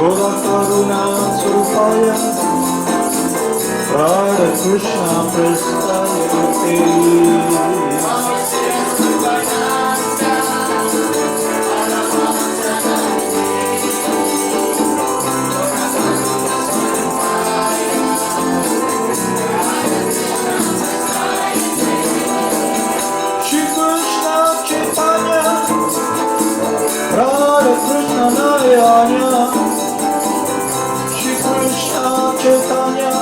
Karuna Surupaya Radha Krishna Prestayate Shri Krishna Chaitanya Radha Krishna Narayana Chaitanya,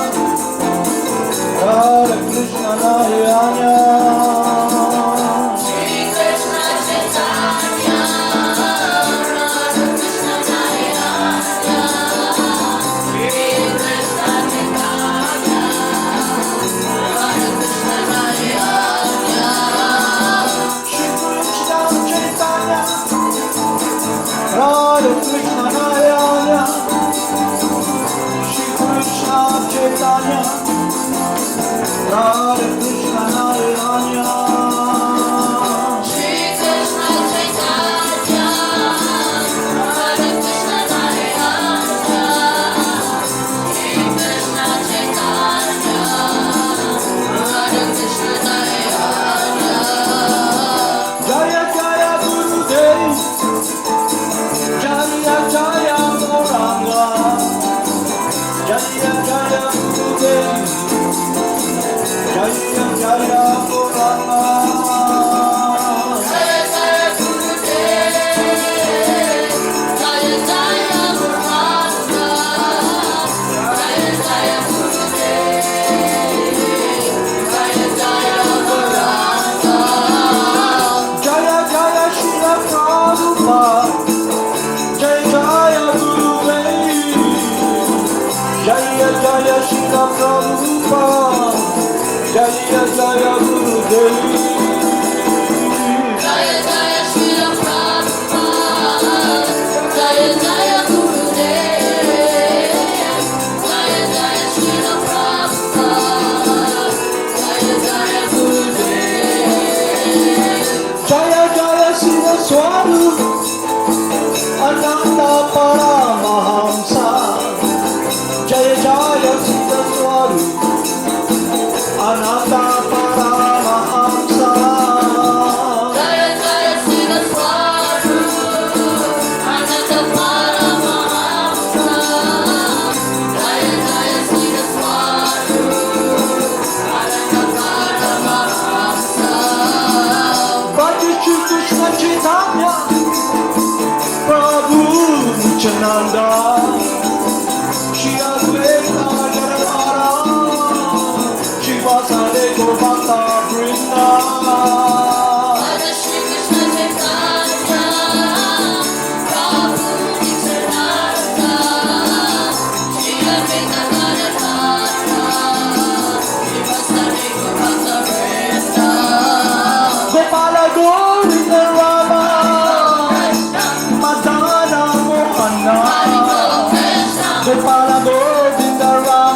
Hare Krishna, Narayana. Shri Krishna Chaitanya, Hare Krishna, Narayana. Shri Krishna Chaitanya, Hare Krishna, Narayana. Shri Krishna Chaitanya, Hare Krishna, Narayana. Chaitanya, Radha Krishna Narayana. Shri Krishna Chaitanya, Radha Krishna Narayana. Shri Krishna Chaitanya, Radha Krishna Narayana. Jaya Jaya Gurudev, Jaya Jaya Mohana. Jaya Jaya Gurudev, Jaya Jaya Mohana. Jaya Jaya Gurudev, Jaya Jaya Mohana. Jaya Jaya Gurudev, Jaya Jaya Mohana. Jaya Jaya Srila Prabhupada, Jaya Jaya Gurudev. Jaya Jaya Srila Prabhupada, Jaya Jaya Gurudev. Jaya Jaya Srila Prabhupada, Jaya Jaya Gurudev. Jaya Jaya Srila Prabhupada, Jaya Jaya Gurudev. Jaya Jaya Siddhaswarupananda Paramahamsa. Jaya Jaya Siddhaswarupananda Paramahamsa. Jaya Jaya Siddhaswarupananda Paramahamsa. Jaya Jaya Siddhaswarupananda Paramahamsa. Bhaja Shri Krishna Chaitanya Prabhu Nityananda. Shri Advaita Gadadhara, Shri Vasade Gopata Krsna. Hare Shri Krishna Chaitanya, Prabhu Nityananda. Shri Advaita Gadadhara, Shri Vasade Gopata Krsna. Gopala Govinda Rama, Madana Mohana. Gopala Govinda Rama.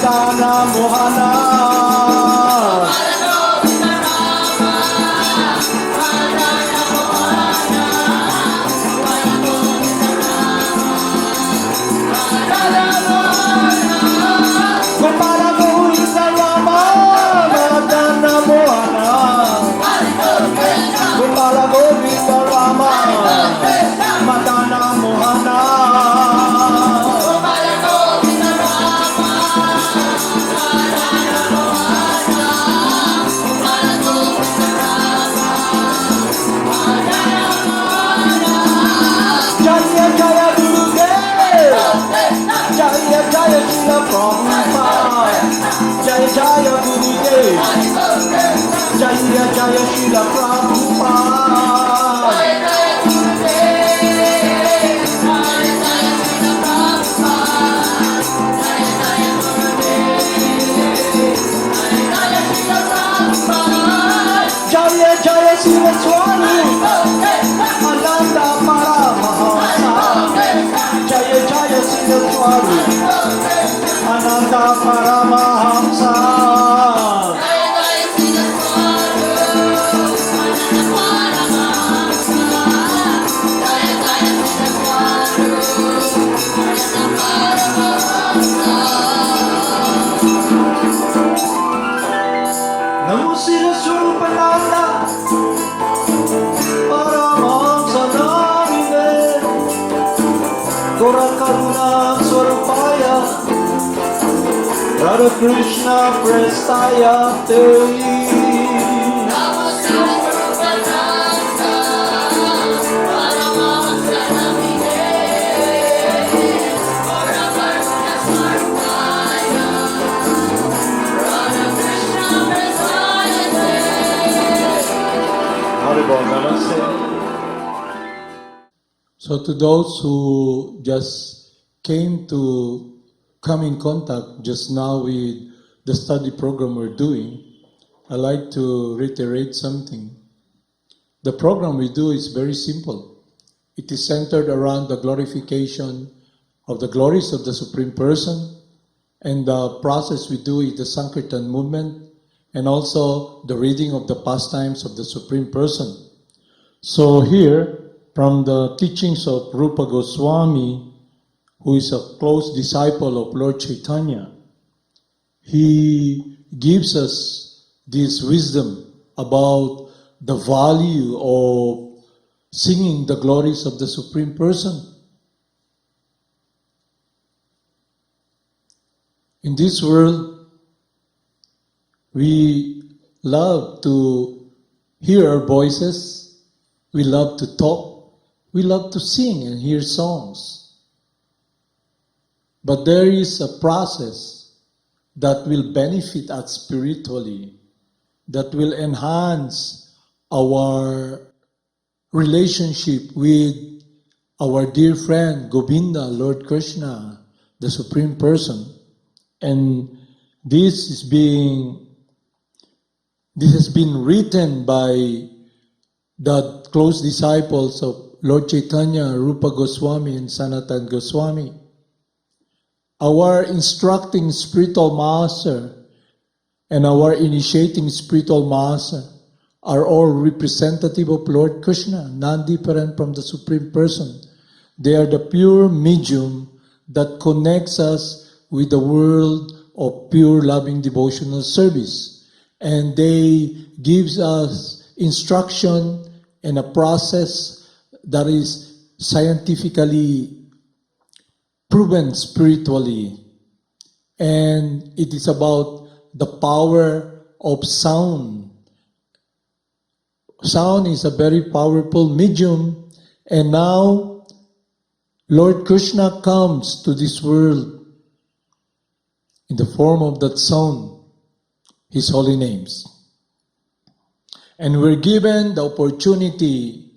Madana Mohana. Jaya Jaya Srila Prabhupada. Jaya Jaya Siddhaswarupananda Paramahamsa. Jaya Jaya Siddhaswarupananda Paramahamsa. Namo Siddhaswarupananda Paramahamsa Namine Gora Karuna Swarupaya Radha Krishna Prestaya Te. So to those who just came to come in contact just now with the study program we're doing, I'd like to reiterate something. The program we do is very simple. It is centered around the glorification of the glories of the Supreme Person And the process we do is the Sankirtan movement and also the reading of the pastimes of the Supreme Person. So here, from the teachings of Rupa Goswami, who is a close disciple of Lord Chaitanya, he gives us this wisdom about the value of singing the glories of the Supreme Person. In this world, we love to hear our voices, we love to talk, we love to sing and hear songs. But there is a process that will benefit us spiritually, that will enhance our relationship with our dear friend Govinda, Lord Krishna, the Supreme Person. And this has been written by the close disciples of Lord Chaitanya, Rupa Goswami, and Sanatan Goswami. Our instructing spiritual master and our initiating spiritual master are all representative of Lord Krishna, non-different from the Supreme Person. They are the pure medium that connects us with the world of pure loving devotional service. And they gives us instruction and a process that is scientifically proven spiritually. And it is about the power of sound. Sound is a very powerful medium, and now Lord Krishna comes to this world in the form of that sound, His holy names. And we're given the opportunity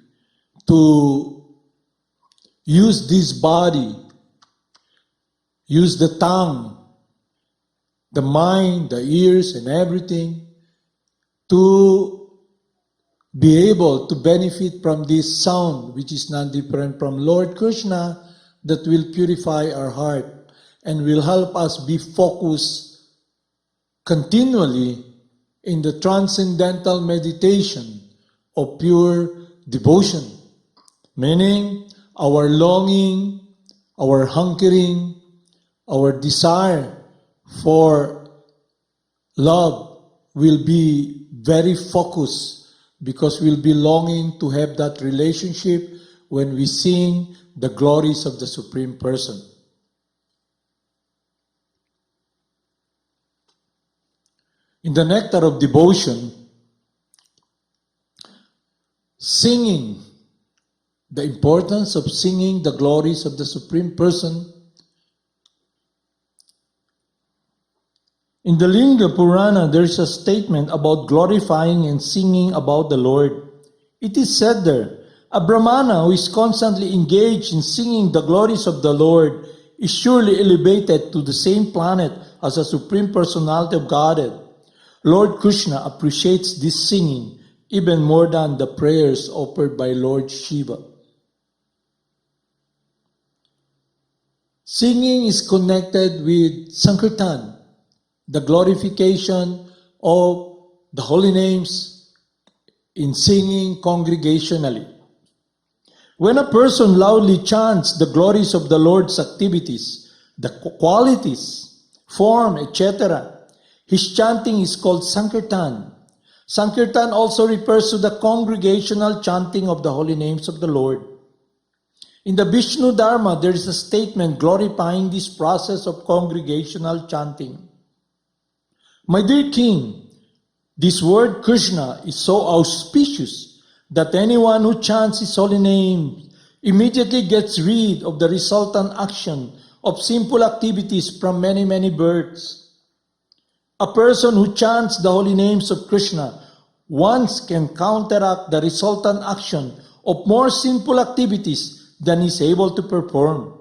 to use this body, use the tongue, the mind, the ears, and everything to be able to benefit from this sound, which is non-different from Lord Krishna, that will purify our heart and will help us be focused continually in the transcendental meditation of pure devotion. Meaning, our longing, our hankering, our desire for love will be very focused, because we'll be longing to have that relationship when we sing the glories of the Supreme Person. In the nectar of devotion, singing, the importance of singing the glories of the Supreme Person. In the Linga Purana, there is a statement about glorifying and singing about the Lord. It is said there, a Brahmana who is constantly engaged in singing the glories of the Lord is surely elevated to the same planet as a Supreme Personality of Godhead. Lord Krishna appreciates this singing even more than the prayers offered by Lord Shiva. Singing is connected with Sankirtan, the glorification of the holy names in singing congregationally. When a person loudly chants the glories of the Lord's activities, the qualities, form, etc., his chanting is called Sankirtan. Sankirtan also refers to the congregational chanting of the holy names of the Lord. In the Vishnu Dharma, there is a statement glorifying this process of congregational chanting. My dear king, this word Krishna is so auspicious that anyone who chants his holy name immediately gets rid of the resultant action of simple activities from many births. A person who chants the holy names of Krishna once can counteract the resultant action of more simple activities than he is able to perform.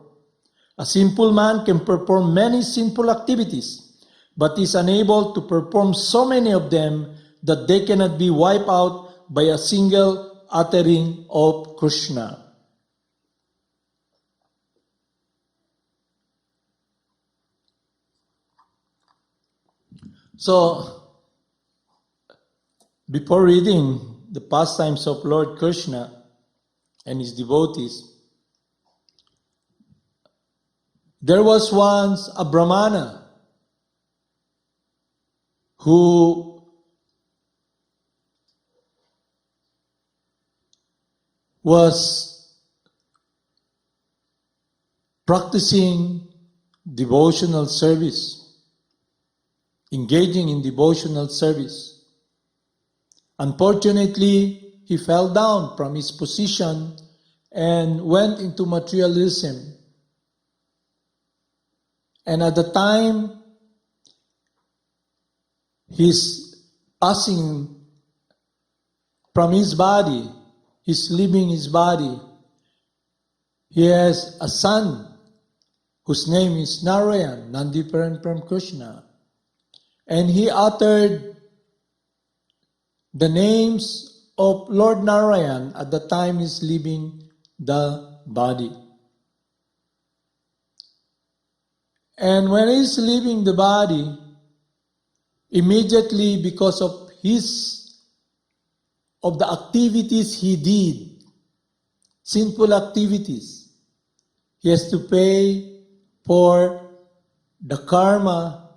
A simple man can perform many simple activities, but is unable to perform so many of them that they cannot be wiped out by a single uttering of Krishna. So, before reading the pastimes of Lord Krishna and his devotees, there was once a Brahmana who was practicing devotional service, engaging in devotional service. Unfortunately, he fell down from his position and went into materialism. And at the time he's passing from his body, he's leaving his body, he has a son whose name is Narayan, none different from Krishna. And he uttered the names of Lord Narayan at the time he's leaving the body. And when he's leaving the body, immediately because of the activities he did, sinful activities, he has to pay for the karma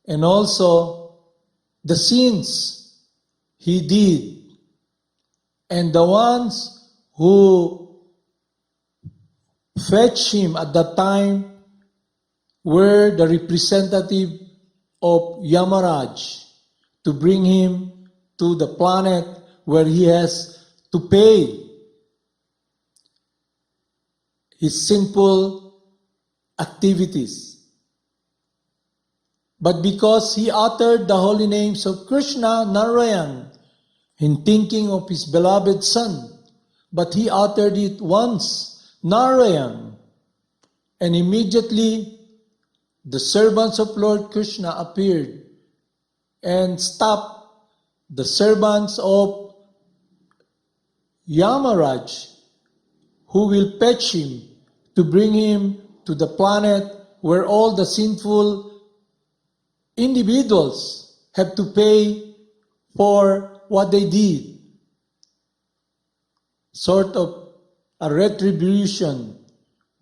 and also the sins he did. And the ones who fetched him at that time were the representative of Yamaraj to bring him to the planet where he has to pay his sinful activities. But because he uttered the holy names of Krishna, Narayan, in thinking of his beloved son, but he uttered it once, Narayan, and immediately the servants of Lord Krishna appeared and stopped the servants of Yamaraj who will fetch him to bring him to the planet where all the sinful individuals have to pay for what they did. Sort of a retribution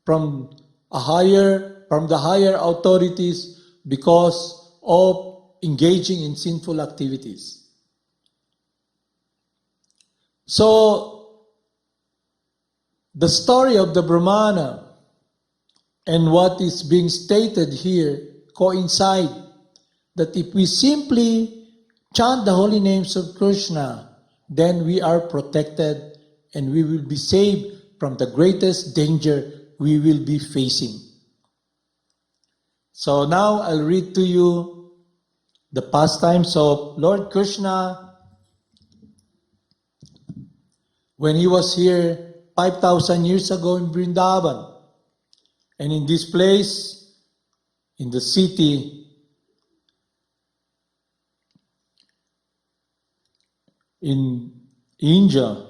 from the higher authorities because of engaging in sinful activities. So, the story of the Brahmana and what is being stated here coincide that if we simply chant the holy names of Krishna, then we are protected and we will be saved from the greatest danger we will be facing. So now I'll read to you the pastimes of Lord Krishna when he was here 5,000 years ago in Vrindavan. And in this place, in the city, in India,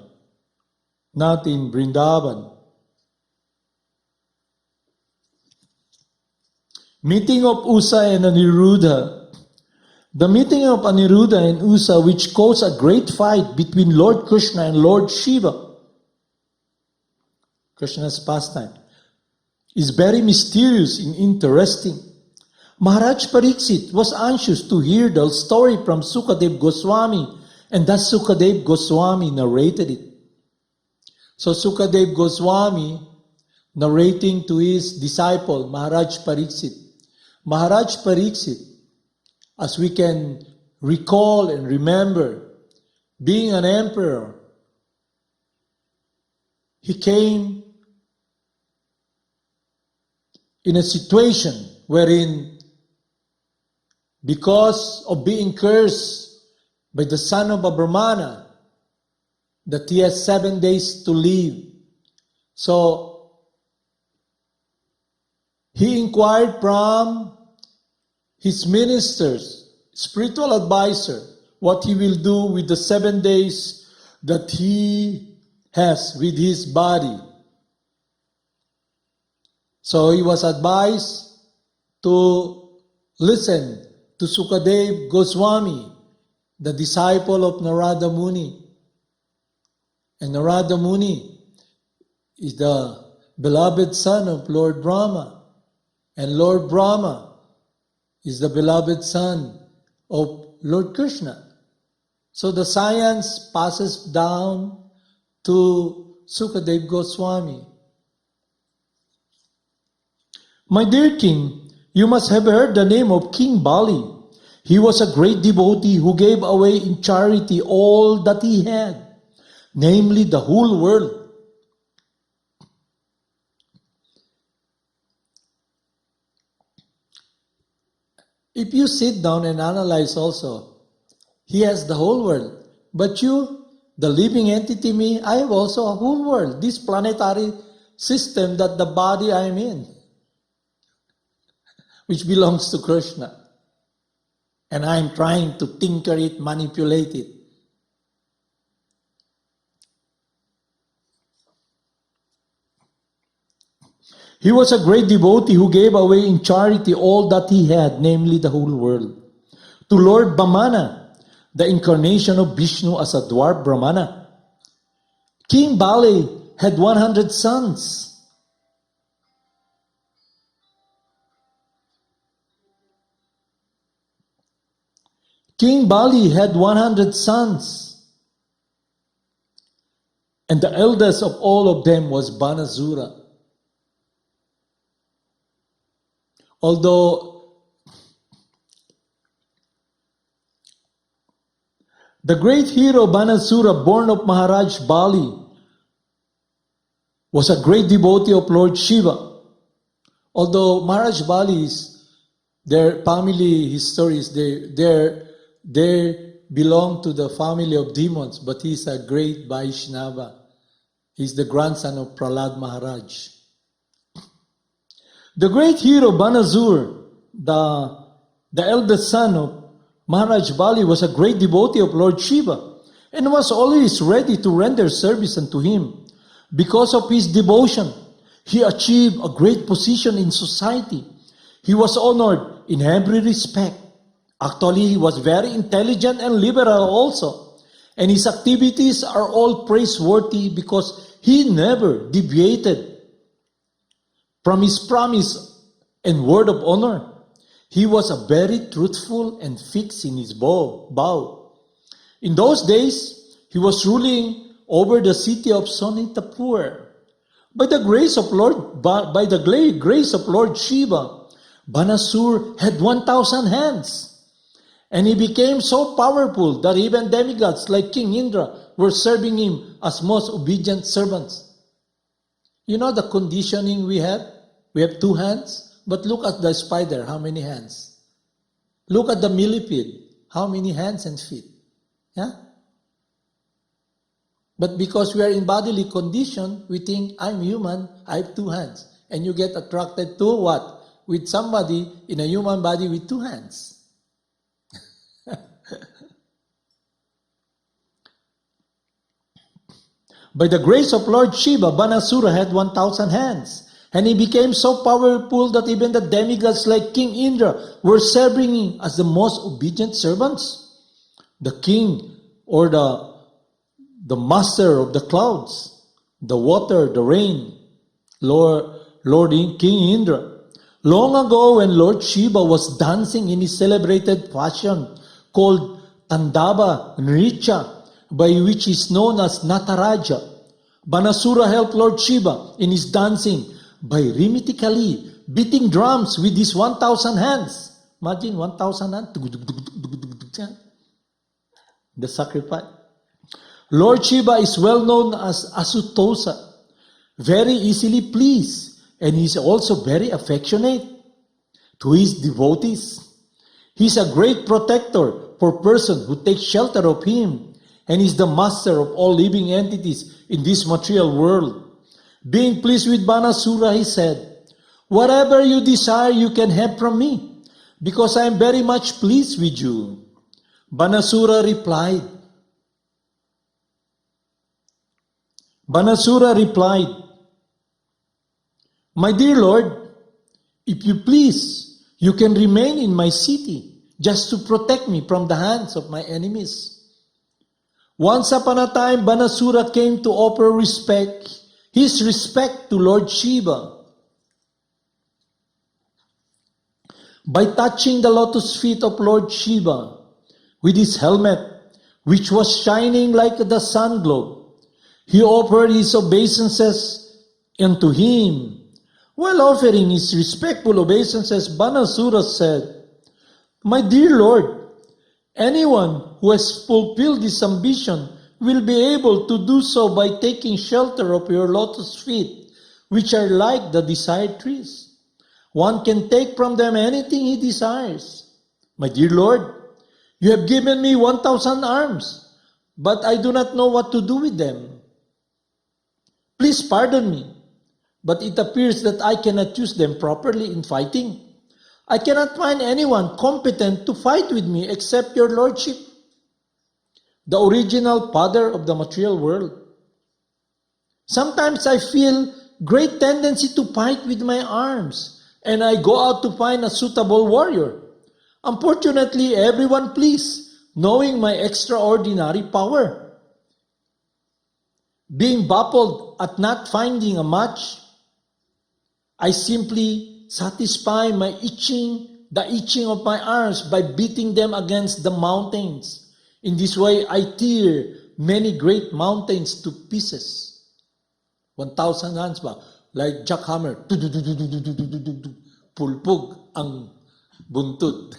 not in Vrindavan. Meeting of Usa and Aniruddha. The meeting of Aniruddha and Usa, which caused a great fight between Lord Krishna and Lord Shiva, Krishna's pastime, is very mysterious and interesting. Maharaj Pariksit was anxious to hear the story from Sukadev Goswami, and thus Sukadev Goswami narrated it. So Sukadev Goswami narrating to his disciple Maharaj Pariksit. Maharaj Pariksit, as we can recall and remember, being an emperor, he came in a situation wherein, because of being cursed by the son of a Brahmana, that he has 7 days to live. So, he inquired from his ministers, spiritual advisor, what he will do with the 7 days that he has with his body. So he was advised to listen to Sukadev Goswami, the disciple of Narada Muni. And Narada Muni is the beloved son of Lord Brahma. And Lord Brahma is the beloved son of Lord Krishna. So the science passes down to Sukadev Goswami. My dear king, you must have heard the name of King Bali. He was a great devotee who gave away in charity all that he had, namely the whole world. If you sit down and analyze also, he has the whole world. But you, the living entity me, I have also a whole world, this planetary system that the body I am in, which belongs to Krishna. And I am trying to tinker it, manipulate it. He was a great devotee who gave away in charity all that he had, namely the whole world. To Lord Vamana, the incarnation of Vishnu as a dwarf Brahmana, King Bali had 100 sons. King Bali had 100 sons. And the eldest of all of them was Banasura. Although the great hero Banasura, born of Maharaj Bali, was a great devotee of Lord Shiva. Although Maharaj Bali's, their family histories, they belong to the family of demons, but he's a great Vaishnava. He's the grandson of Prahlad Maharaj. The great hero Banasura, the eldest son of Maharaj Bali, was a great devotee of Lord Shiva and was always ready to render service unto him. Because of his devotion, he achieved a great position in society. He was honored in every respect. Actually, he was very intelligent and liberal also. And his activities are all praiseworthy because he never deviated from his promise and word of honor. He was a very truthful and fixed in his vow. In those days, he was ruling over the city of Sonitapur. By the grace of Lord Shiva, Banasura had 1,000 hands. And he became so powerful that even demigods like King Indra were serving him as most obedient servants. You know the conditioning we have? We have 2 hands, but look at the spider, how many hands? Look at the millipede, how many hands and feet? Yeah? But because we are in bodily condition, we think, I'm human, I have 2 hands. And you get attracted to what? With somebody in a human body with 2 hands. By the grace of Lord Shiva, Banasura had 1,000 hands. And he became so powerful that even the demigods like King Indra were serving him as the most obedient servants. The king or the master of the clouds, the water, the rain, Lord King Indra. Long ago when Lord Shiva was dancing in his celebrated fashion called Tandava Nritya, by which is known as Nataraja, Banasura helped Lord Shiva in his dancing by rhythmically beating drums with his 1,000 hands. Imagine 1,000 hands. The sacrifice. Lord Shiva is well known as Asutosa, very easily pleased, and he is also very affectionate to his devotees. He is a great protector for persons who take shelter of him, and is the master of all living entities in this material world. Being pleased with Banasura, he said, "Whatever you desire, you can have from me, because I am very much pleased with you." Banasura replied, "My dear Lord, if you please, you can remain in my city, just to protect me from the hands of my enemies. Once upon a time, Banasura came to offer his respect to Lord Shiva by touching the lotus feet of Lord Shiva with his helmet, which was shining like the sun globe. He offered his obeisances unto him. While offering his respectful obeisances, Banasura said, "My dear Lord, anyone who has fulfilled this ambition will be able to do so by taking shelter of your lotus feet, which are like the desired trees. One can take from them anything he desires. My dear Lord, you have given me 1,000 arms, but I do not know what to do with them. Please pardon me, but it appears that I cannot use them properly in fighting. I cannot find anyone competent to fight with me except your Lordship, the original father of the material world. Sometimes I feel great tendency to fight with my arms, and I go out to find a suitable warrior. Unfortunately, everyone pleases, knowing my extraordinary power. Being baffled at not finding a match, I simply satisfy the itching of my arms by beating them against the mountains. In this way, I tear many great mountains to pieces." 1,000 hands ba? Like jackhammer. Pulpug ang buntod.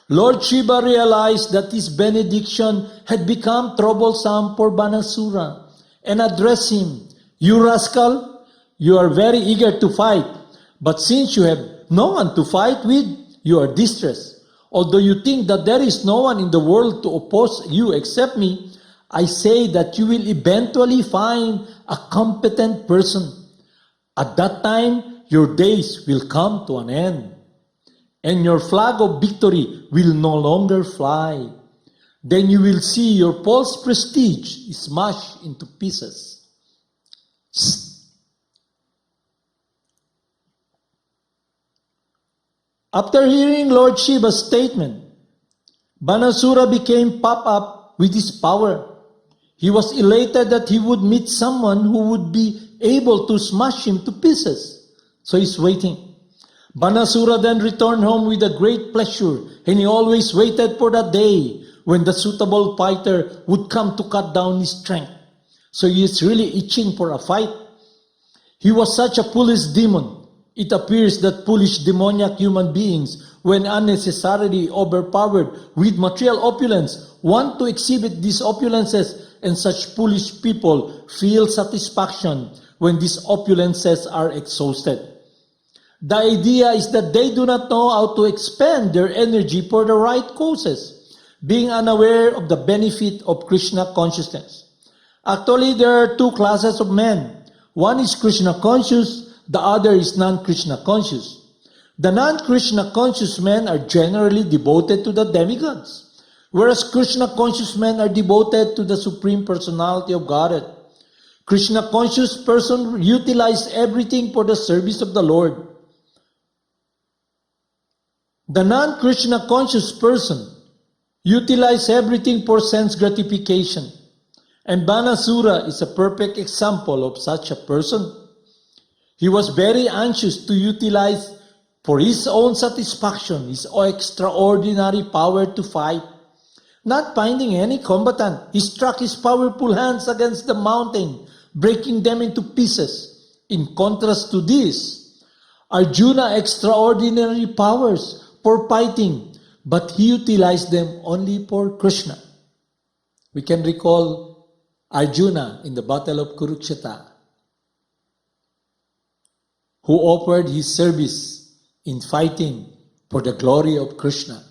Lord Shiva realized that his benediction had become troublesome for Banasura and addressed him, "You rascal, you are very eager to fight, but since you have no one to fight with, you are distressed. Although you think that there is no one in the world to oppose you except me, I say that you will eventually find a competent person. At that time, your days will come to an end, and your flag of victory will no longer fly. Then you will see your false prestige smashed into pieces." After hearing Lord Shiva's statement, Banasura became puffed up with his power. He was elated that he would meet someone who would be able to smash him to pieces. So he's waiting. Banasura then returned home with a great pleasure, and he always waited for the day when the suitable fighter would come to cut down his strength. So he is really itching for a fight. He was such a foolish demon. It appears that foolish demoniac human beings, when unnecessarily overpowered with material opulence, want to exhibit these opulences, and such foolish people feel satisfaction when these opulences are exhausted. The idea is that they do not know how to expend their energy for the right causes, being unaware of the benefit of Krishna consciousness. Actually, there are two classes of men. One is Krishna conscious, the other is non-Krishna conscious. The non-Krishna conscious men are generally devoted to the demigods, whereas Krishna conscious men are devoted to the Supreme Personality of Godhead. Krishna conscious person utilize everything for the service of the Lord. The non-Krishna conscious person utilize everything for sense gratification. And Banasura is a perfect example of such a person. He was very anxious to utilize for his own satisfaction his extraordinary power to fight. Not finding any combatant, he struck his powerful hands against the mountain, breaking them into pieces. In contrast to this, Arjuna extraordinary powers for fighting, but he utilized them only for Krishna. We can recall Arjuna in the Battle of Kurukshetra, who offered his service in fighting for the glory of Krishna.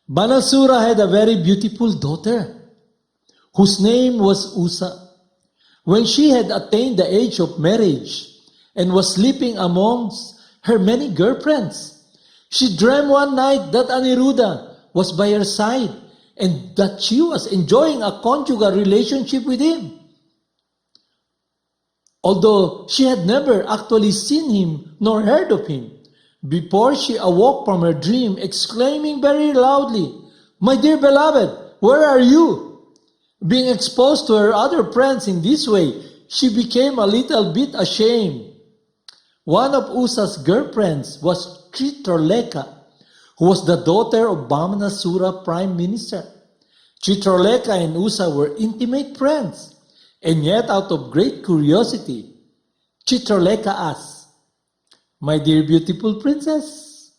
Banasura had a very beautiful daughter, whose name was Usa. When she had attained the age of marriage and was sleeping amongst her many girlfriends, she dreamed one night that Aniruddha was by her side and that she was enjoying a conjugal relationship with him. Although she had never actually seen him nor heard of him, before she awoke from her dream, exclaiming very loudly, "My dear beloved, where are you?" Being exposed to her other friends in this way, she became a little bit ashamed. One of Usa's girlfriends was Chitralekha, who was the daughter of Vamanasura Prime Minister. Chitralekha and Usa were intimate friends, and yet out of great curiosity, Chitralekha asked, "My dear beautiful princess,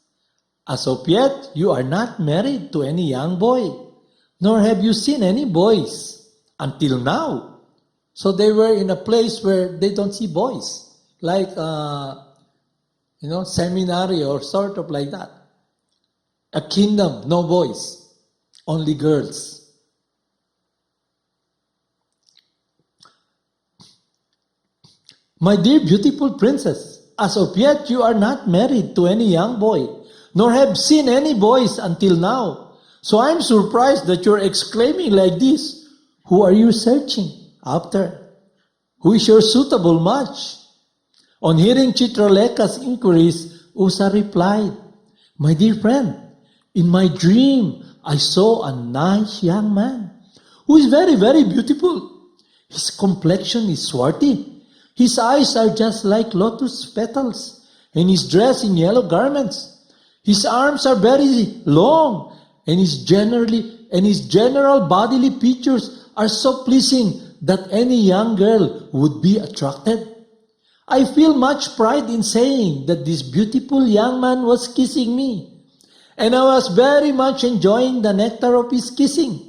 as of yet you are not married to any young boy, nor have you seen any boys until now." So they were in a place where they don't see boys, like seminary or sort of like that. A kingdom, no boys, only girls. "My dear beautiful princess, as of yet you are not married to any young boy, nor have seen any boys until now. So I am surprised that you are exclaiming like this. Who are you searching after? Who is your suitable match?" On hearing Chitralekha's inquiries, Usa replied, "My dear friend, in my dream I saw a nice young man who is very, very beautiful. His complexion is swarthy. His eyes are just like lotus petals, and he's dressed in yellow garments. His arms are very long, and his general bodily features are so pleasing that any young girl would be attracted. I feel much pride in saying that this beautiful young man was kissing me, and I was very much enjoying the nectar of his kissing.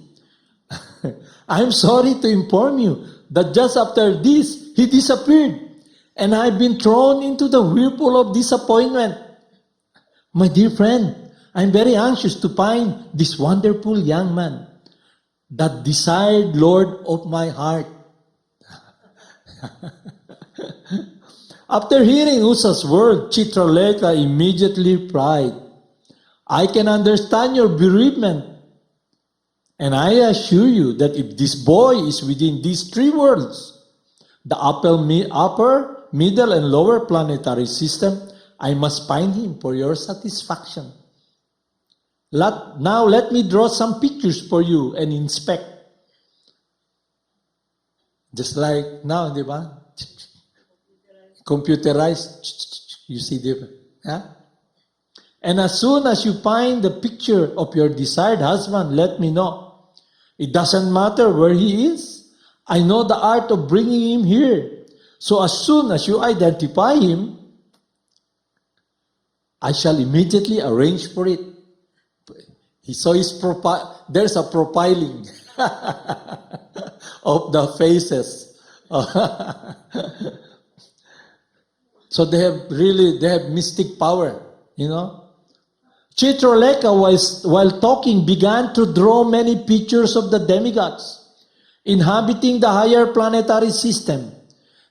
I'm sorry to inform you that just after this, he disappeared, and I've been thrown into the whirlpool of disappointment. My dear friend, I'm very anxious to find this wonderful young man, that desired Lord of my heart." After hearing Usa's word, Chitralekha immediately replied, "I can understand your bereavement, and I assure you that if this boy is within these three worlds, the upper, middle, and lower planetary system, I must find him for your satisfaction. Now let me draw some pictures for you and inspect." Just like now, di ba? Computerized, you see different. Yeah? "And as soon as you find the picture of your desired husband, let me know. It doesn't matter where he is. I know the art of bringing him here. So as soon as you identify him, I shall immediately arrange for it." So there's a profiling of the faces. So they have mystic power, Chitralekha, while talking, began to draw many pictures of the demigods inhabiting the higher planetary system.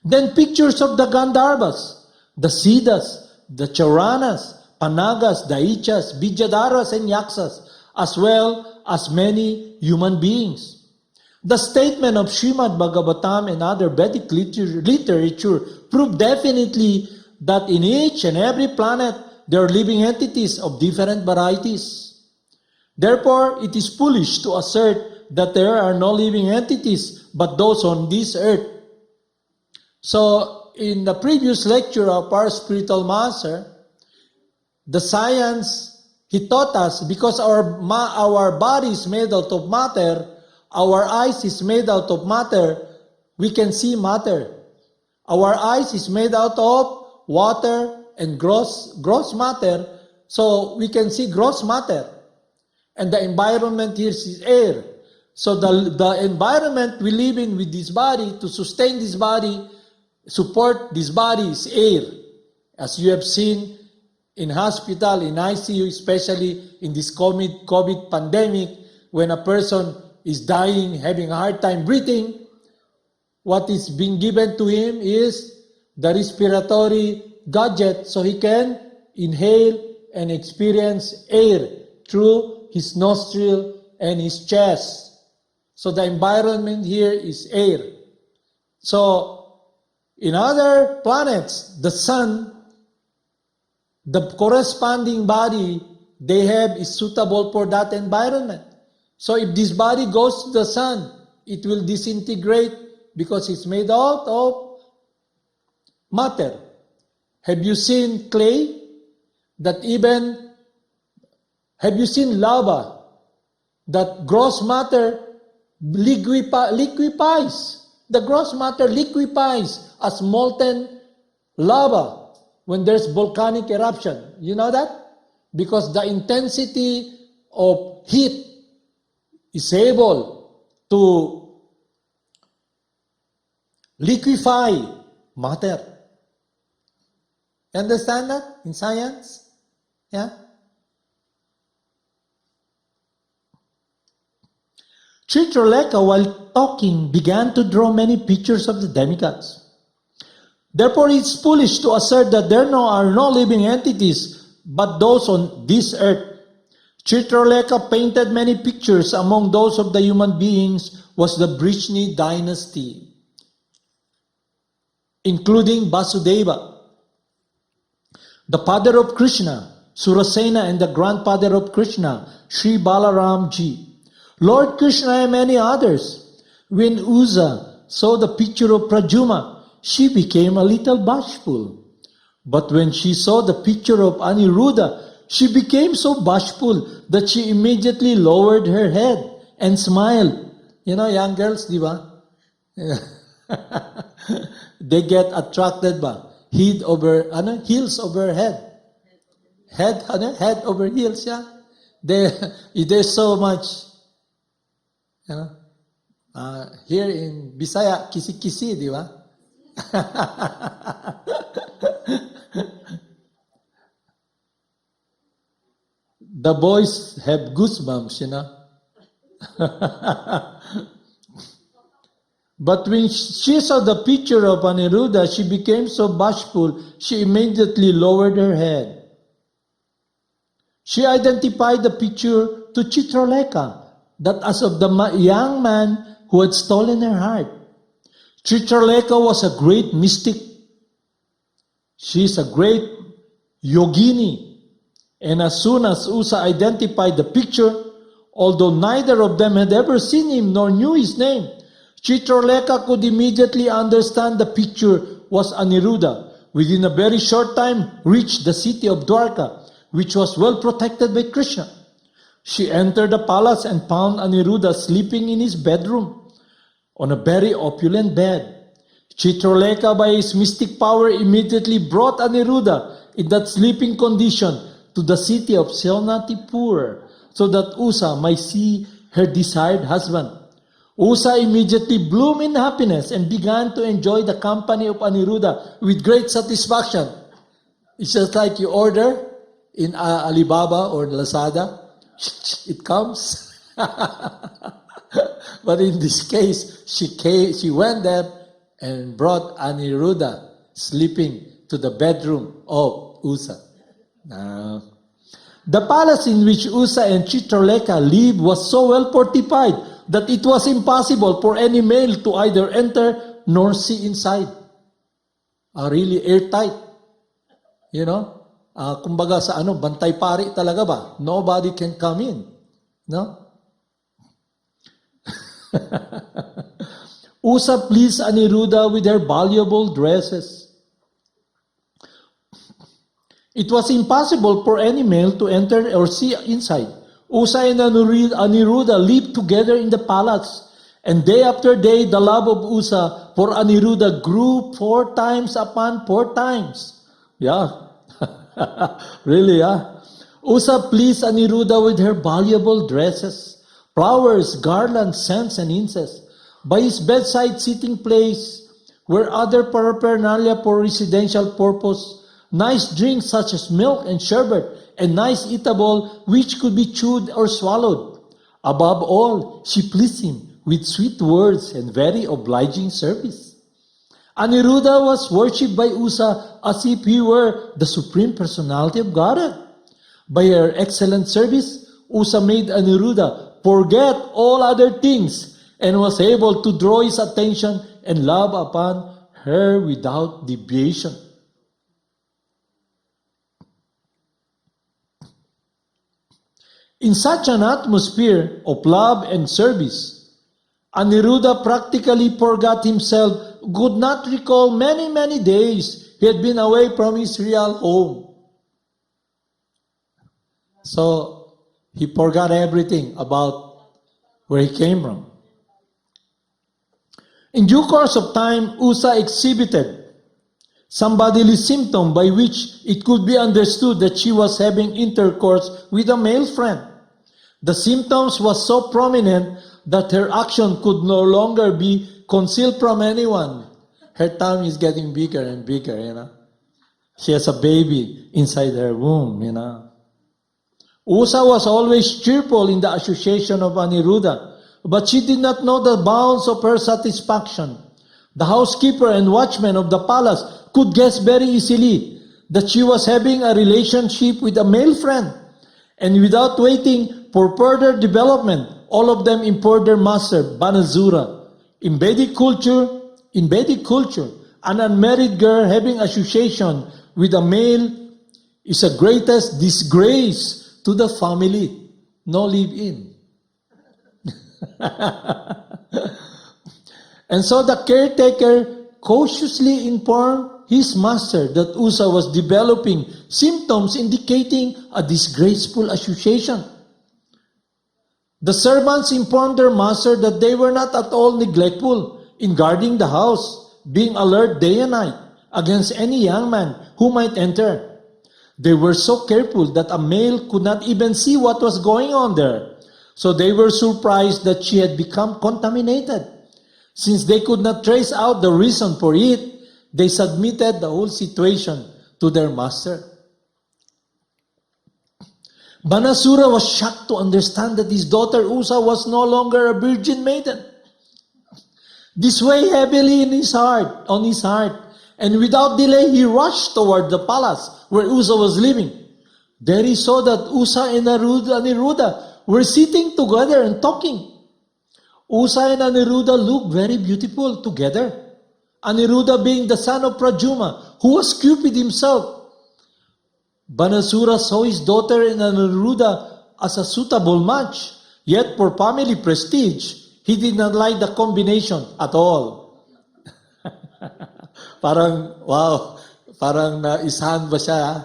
Then pictures of the Gandharvas, the Siddhas, the Charanas, Panagas, Daityas, Vidyadharas, and Yaksas, as well as many human beings. The statement of Srimad Bhagavatam and other Vedic literature prove definitely that in each and every planet there are living entities of different varieties. Therefore, it is foolish to assert that there are no living entities but those on this earth. So, in the previous lecture of our spiritual master, the science, he taught us, because our body is made out of matter, our eyes is made out of matter, we can see matter. Our eyes is made out of water and gross matter, so we can see gross matter. And the environment here is air. So the environment we live in with this body, to sustain this body, support this body, is air. As you have seen in hospital, in ICU, especially in this COVID pandemic, when a person is dying, having a hard time breathing, what is being given to him is the respiratory gadget so he can inhale and experience air through his nostril and his chest. So the environment here is air. So in other planets, the sun the corresponding body they have is suitable for that environment. So if this body goes to the sun, it will disintegrate because it's made out of matter. Have you seen clay? Have you seen lava? That gross matter liquefies. The gross matter liquefies as molten lava when there's volcanic eruption. You know that? Because the intensity of heat is able to liquefy matter. Understand that in science? Yeah? Chitralekha, while talking, began to draw many pictures of the demigods. Therefore, it's foolish to assert that there are no living entities but those on this earth. Chitralekha painted many pictures. Among those of the human beings was the Brishni dynasty, including Vasudeva, the father of Krishna, Surasena, and the grandfather of Krishna, Sri Balaram Ji, Lord Krishna, and many others. When Usa saw the picture of Prajuma, she became a little bashful. But when she saw the picture of Aniruddha, she became so bashful that she immediately lowered her head and smiled. You know, young girls, di ba? They get attracted ba? Heels over head. Head over heels, yeah? There's so much, you know, here in Bisaya, kisi-kisi, di ba? The boys have goosebumps, you know. But when she saw the picture of Aniruddha, she became so bashful, she immediately lowered her head. She identified the picture to Chitralekha, that as of the young man who had stolen her heart. Chitralekha was a great mystic. She is a great yogini. And as soon as Usa identified the picture, although neither of them had ever seen him nor knew his name, Chitralekha could immediately understand the picture was Aniruddha. Within a very short time, reached the city of Dwarka, which was well protected by Krishna. She entered the palace and found Aniruddha sleeping in his bedroom on a very opulent bed. Chitralekha, by his mystic power, immediately brought Aniruddha in that sleeping condition to the city of Silnatipur, so that Usa might see her desired husband. Usa immediately bloomed in happiness and began to enjoy the company of Aniruddha with great satisfaction. It's just like you order in Alibaba or Lazada, it comes. But in this case, she went there and brought Aniruddha sleeping to the bedroom of Usa. Now, the palace in which Usa and Chitralekha lived was so well fortified that it was impossible for any male to either enter nor see inside. Really airtight. You know? Kumbaga sa bantay pari talaga ba? Nobody can come in. No? Usa pleased Aniruddha with her valuable dresses. It was impossible for any male to enter or see inside. Usa and Aniruddha lived together in the palace, and day after day the love of Usa for Aniruddha grew 4 times upon 4 times. Yeah. Really, yeah. Usa pleased Aniruddha with her valuable dresses, flowers, garlands, scents, and incense. By his bedside sitting place were other paraphernalia for residential purpose, nice drinks such as milk and sherbet, and nice eatable which could be chewed or swallowed. Above all, she pleased him with sweet words and very obliging service. Aniruddha was worshipped by Usa as if he were the Supreme Personality of Godhead. By her excellent service, Usa made Aniruddha forget all other things and was able to draw his attention and love upon her without deviation. In such an atmosphere of love and service, Aniruddha practically forgot himself, could not recall many days he had been away from his real home. So he forgot everything about where he came from. In due course of time, Usa exhibited some bodily symptom by which it could be understood that she was having intercourse with a male friend. The symptoms was so prominent that her action could no longer be concealed from anyone. Her tummy is getting bigger and bigger, She has a baby inside her womb, Usa was always cheerful in the association of Aniruddha, but she did not know the bounds of her satisfaction. The housekeeper and watchman of the palace could guess very easily that she was having a relationship with a male friend, and without waiting for further development, all of them informed their master, Banasura. In Vedic culture, an unmarried girl having association with a male is the greatest disgrace to the family. No live-in. And so the caretaker cautiously informed his master that Usa was developing symptoms indicating a disgraceful association. The servants informed their master that they were not at all neglectful in guarding the house, being alert day and night against any young man who might enter. They were so careful that a male could not even see what was going on there. So they were surprised that she had become contaminated. Since they could not trace out the reason for it, they submitted the whole situation to their master. Banasura was shocked to understand that his daughter Usa was no longer a virgin maiden. This weighed heavily on his heart, and without delay he rushed toward the palace where Usa was living. There he saw that Usa and Aniruddha were sitting together and talking. Usa and Aniruddha looked very beautiful together. Aniruddha being the son of Pradyumna, who was Cupid himself. Banasura saw his daughter and Aniruddha as a suitable match, yet for family prestige, he did not like the combination at all. Parang, wow, parang naisahan ba siya?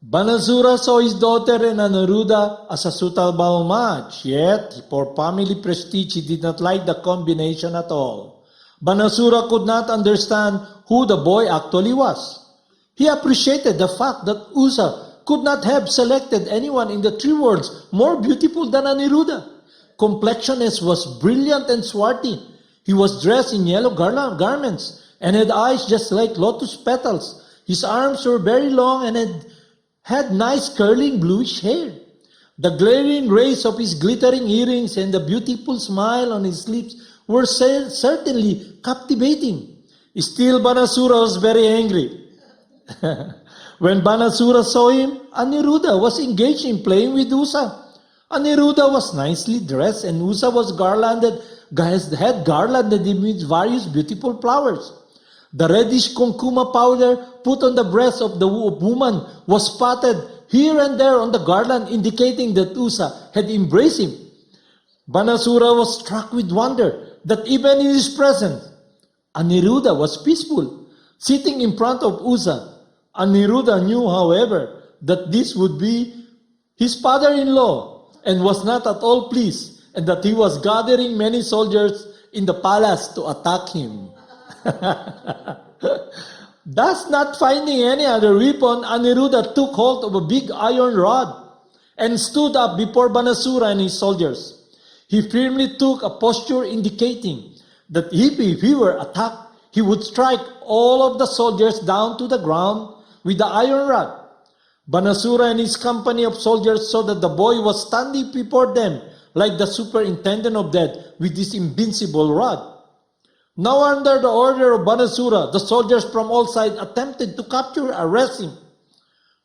Banasura saw his daughter and Aniruddha as a suitable match, yet for family prestige he did not like the combination at all. Banasura could not understand who the boy actually was. He appreciated the fact that Usa could not have selected anyone in the three worlds more beautiful than Aniruddha. Complexioness was brilliant and swarthy. He was dressed in yellow garments and had eyes just like lotus petals. His arms were very long and had nice curling bluish hair. The glaring rays of his glittering earrings and the beautiful smile on his lips were certainly captivating. Still, Banasura was very angry. When Banasura saw him, Aniruddha was engaged in playing with Usa. Aniruddha was nicely dressed and Usa was had garlanded him with various beautiful flowers. The reddish kunkuma powder put on the breast of the woman was spotted here and there on the garland, indicating that Usa had embraced him. Banasura was struck with wonder that even in his presence, Aniruddha was peaceful, sitting in front of Usa. Aniruddha knew, however, that this would be his father-in-law and was not at all pleased, and that he was gathering many soldiers in the palace to attack him. Thus, not finding any other weapon, Aniruddha took hold of a big iron rod and stood up before Banasura and his soldiers. He firmly took a posture indicating that if he were attacked, he would strike all of the soldiers down to the ground with the iron rod. Banasura and his company of soldiers saw that the boy was standing before them like the superintendent of death with this invincible rod. Now, under the order of Banasura, the soldiers from all sides attempted to capture and arrest him.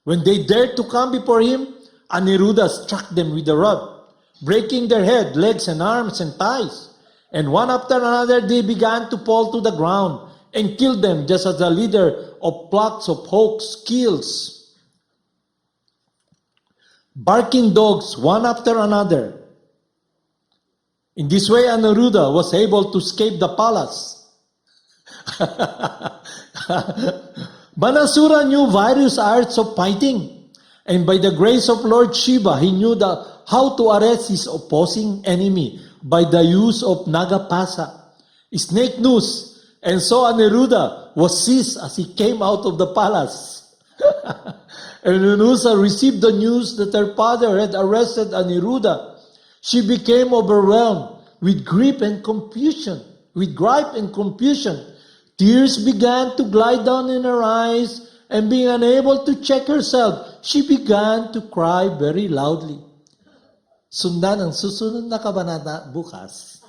When they dared to come before him, Aniruddha struck them with the rod, breaking their head, legs, and arms and thighs. And one after another, they began to fall to the ground, and killed them just as the leader of flocks of hawks kills. Barking dogs one after another. In this way, Anuruddha was able to escape the palace. Banasura knew various arts of fighting, and by the grace of Lord Shiva, he knew how to arrest his opposing enemy by the use of Nagapasa, snake noose, and so Anuruddha was seized as he came out of the palace. And when Usa received the news that her father had arrested Anuruddha, she became overwhelmed with grief and confusion. Tears began to glide down in her eyes, and being unable to check herself, she began to cry very loudly. Sundan ang susunod na kabanata bukas.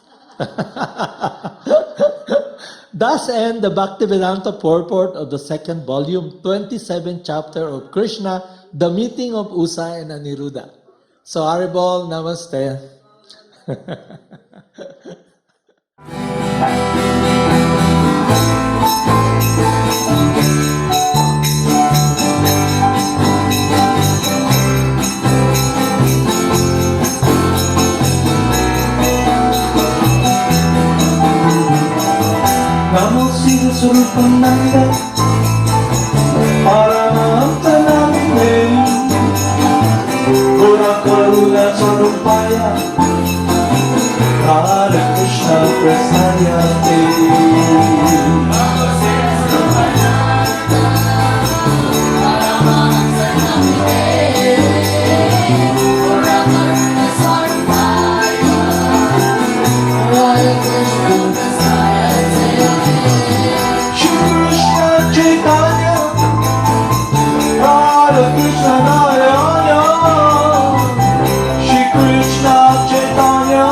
Thus end the Bhaktivedanta purport of the second volume, 27th chapter of Krishna, the meeting of Usa and Anuruddha. So, Haribol, Namaste. Namo Siddhaswarupananda, Paramahamsa namin, Gura Karuna Sarupaya, Hare Krishna Krsna Chaitanya, Radha Krishna Narayana, Shri Krishna Chaitanya,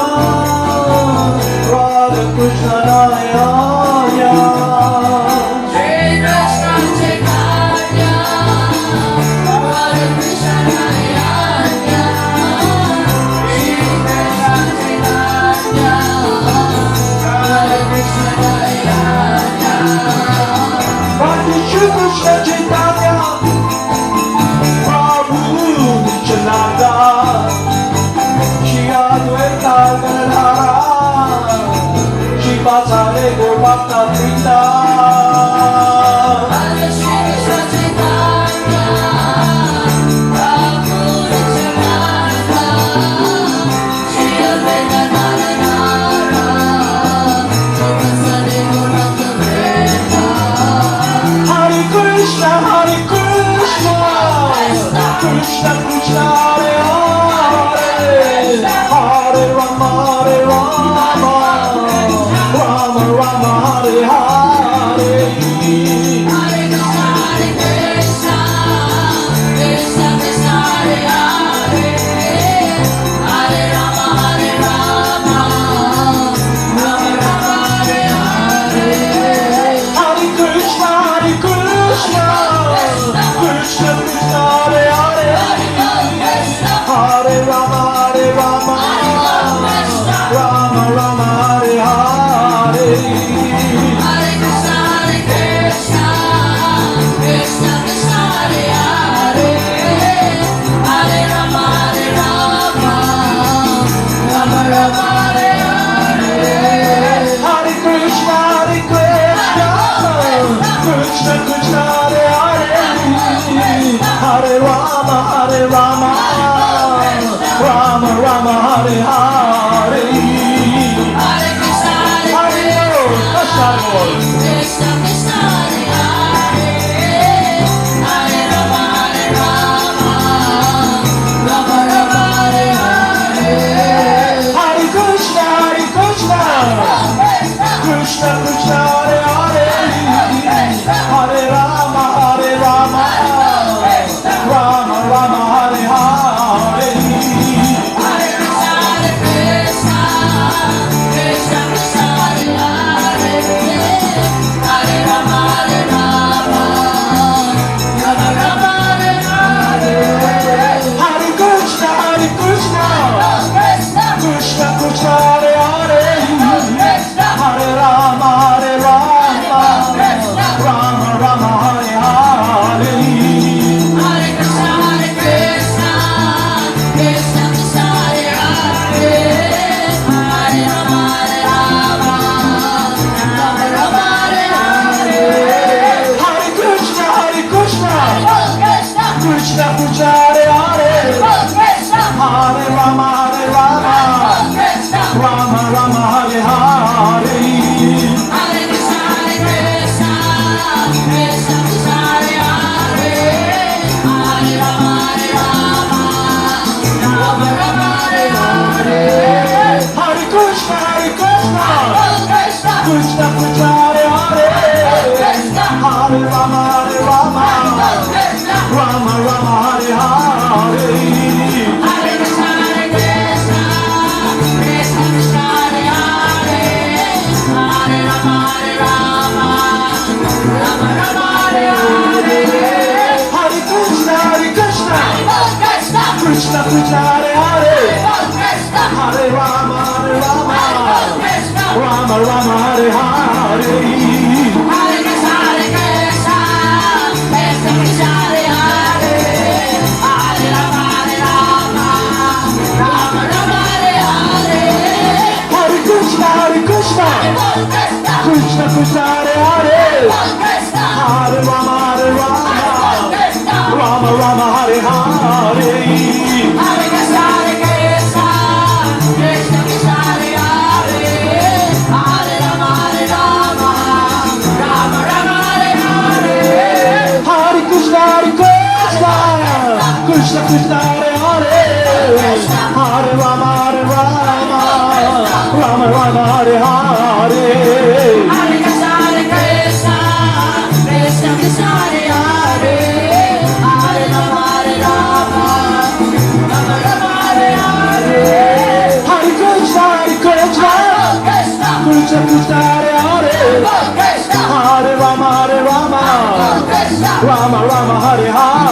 Radha Krishna Narayana. Shri Krishna Chaitanya, Radha Krishna Narayana, Shri Krishna Chaitanya, Radha Krishna Narayana. Bhakti Shri Krishna Chaitanya, Prabhu Nityananda, Shri Advaita Gadadhara, Shri Vatsale Gaur Bhakta Vrinda. Radha Shri Krishna Chaitanya, Prabhu Nityananda, Shri Advaita Gadadhara, Shri Vatsale Gaur Bhakta Vrinda. Hare Krishna, Krishna Krishna, Hare Hare, Hare Rama, Rama Rama, Hare Hare. Hare Krishna, Krishna Krishna, Hare Hare, Hare Rama, Rama Rama, Hare Hare. Hare Krishna, Krishna Krishna, Hare Hare, Hare Rama, Rama Rama, Hare Hare. Hare Krishna, Krishna Krishna, Hare Hare, Hare Rama, Rama Rama, Hare Hare. Hare Krishna, Krishna Krishna, Hare Hare, Hare Rama, Rama Rama, Hare Hare. Hare Krishna, Hare Krishna, Krishna Krishna, Hare Hare, Hare Rama, Rama Rama, Hare Hare. Hare Krishna, Krishna Krishna, Hare Hare, Hare Rama, Rama Rama, Hare Hare. Hare Krishna, Krishna Krishna, Hare Hare, Krishna Krishna Hare Hare, Hare Rama Rama Rama Hare Hare. Hare Krishna Krishna Krishna Hare Hare, Hare Rama Rama Rama Hare Hare. Hare Krishna Krishna Krishna Hare Hare, Hare Rama Rama Rama Hare Hare. Hare Krishna Krishna Krishna Hare Hare, Hare Rama Rama Hare Hare. Hare Krishna Krishna Krishna Hare Hare, Hare Rama Rama Hare Hare. Hare Krishna Krishna Hare Hare, Hare Rama Rama Hare Hare.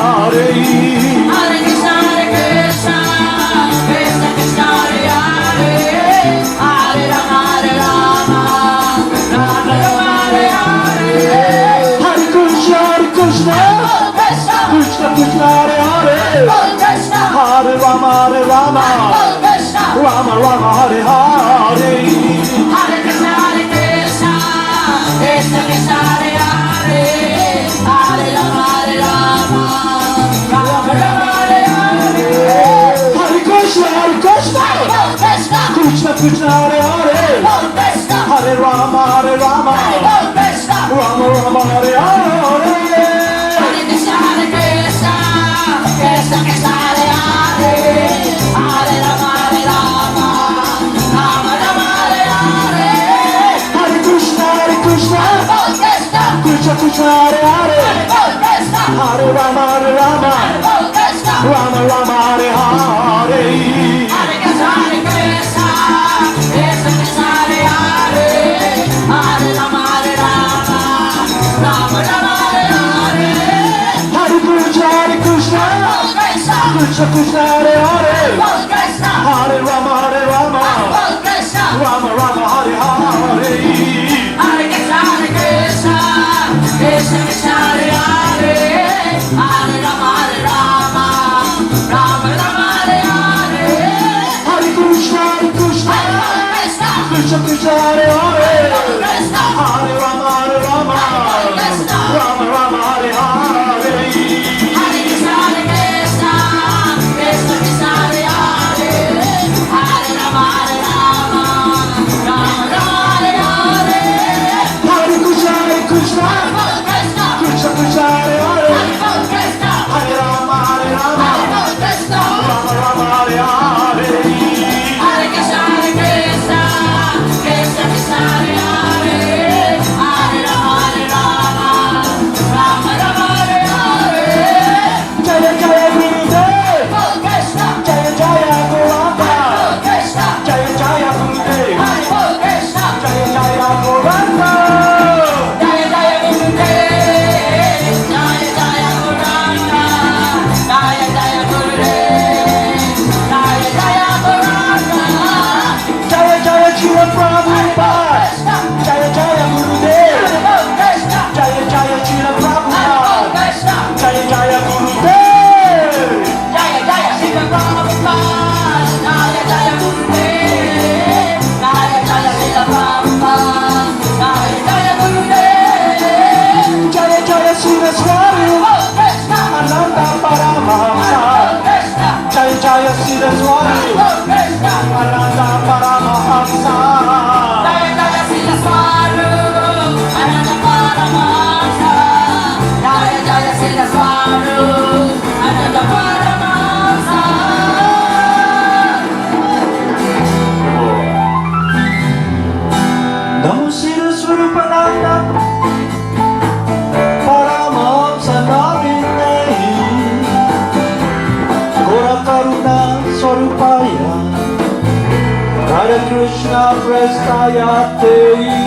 Hare Krishna Krishna Krishna Hare Hare, Hare Rama Rama Hare Hare. Hare Krishna Krishna Hare Hare, Hare Rama Rama Hare Hare. Hare Krishna Krishna Hare Hare, Hare Rama Rama Hare Hare. Hare Krishna Krishna Hare Hare, Hare Rama Rama Hare Hare. Hare Krishna Krishna Hare Hare, Hare Rama Rama Hare Hare. Krishna Prestaya Te